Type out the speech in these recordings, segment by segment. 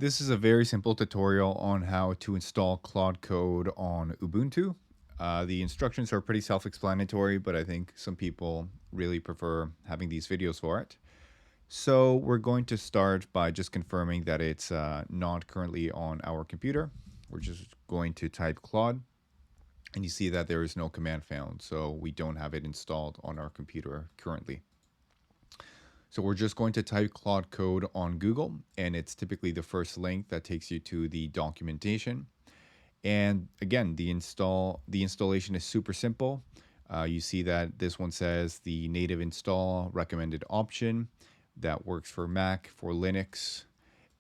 This is a very simple tutorial on how to install claude-code on Ubuntu. The instructions are pretty self-explanatory, but I think some people really prefer having these videos for it. So we're going to start by just confirming that it's not currently on our computer. We're just going to type Claude, and you see that there is no command found, so we don't have it installed on our computer currently. So we're just going to type claude-code on Google, and it's typically the first link that takes you to the documentation. And again, the installation is super simple. You see that this one says the native install recommended option that works for Mac, for Linux.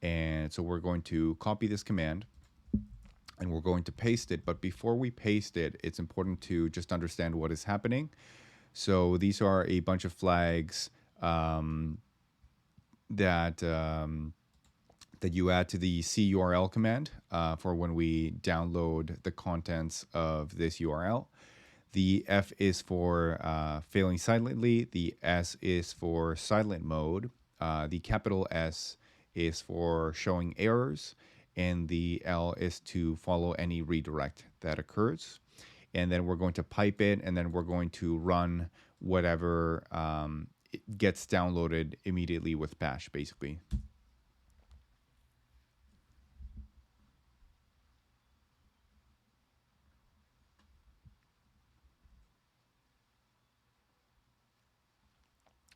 And so we're going to copy this command and we're going to paste it. But before we paste it, it's important to just understand what is happening. So these are a bunch of flags that you add to the curl command for when we download the contents of this URL. The F is for failing silently. The S is for silent mode. The capital S is for showing errors. And the L is to follow any redirect that occurs. And then we're going to pipe it, and then we're going to run whatever it gets downloaded immediately with bash, basically.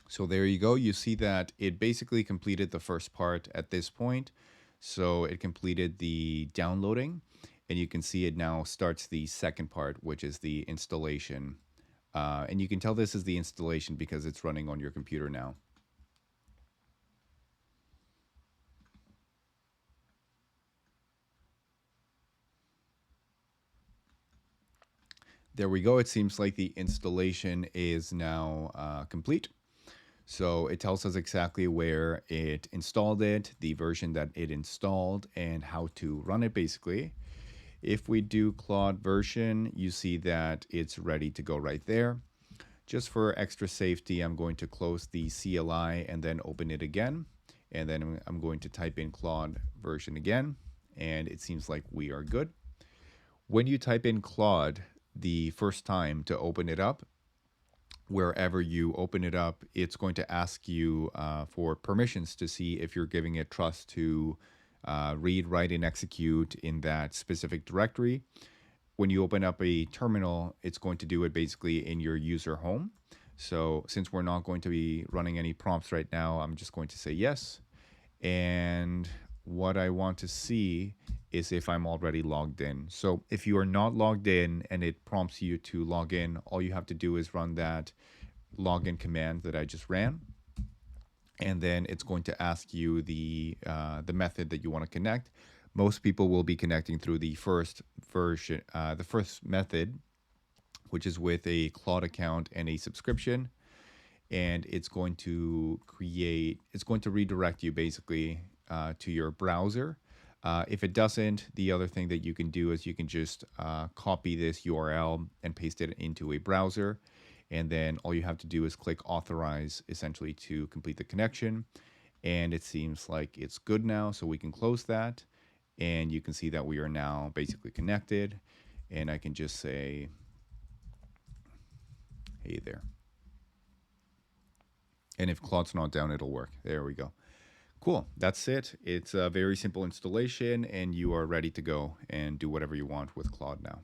So there you go. You see that it basically completed the first part at this point. So it completed the downloading, and you can see it now starts the second part, which is the installation. And you can tell this is the installation because it's running on your computer now. There we go. It seems like the installation is now complete. So it tells us exactly where it installed it, the version that it installed, and how to run it basically. If we do Claude version, you see that it's ready to go right there. Just for extra safety, I'm going to close the CLI and then open it again. And then I'm going to type in Claude version again. And it seems like we are good. When you type in Claude the first time to open it up, wherever you open it up, it's going to ask you for permissions to see if you're giving it trust to read, write, and execute in that specific directory. When you open up a terminal, it's going to do it basically in your user home. So since we're not going to be running any prompts right now, I'm just going to say yes. And what I want to see is if I'm already logged in. So if you are not logged in and it prompts you to log in, all you have to do is run that login command that I just ran. And then it's going to ask you the method that you want to connect. Most people will be connecting through the first version, the first method, which is with a Claude account and a subscription. And it's going to redirect you basically to your browser. If it doesn't, the other thing that you can do is you can just copy this URL and paste it into a browser. And then all you have to do is click authorize essentially to complete the connection. And it seems like it's good now, so we can close that. And you can see that we are now basically connected. And I can just say, hey there. And if Claude's not down, it'll work. There we go. Cool, that's it. It's a very simple installation and you are ready to go and do whatever you want with Claude now.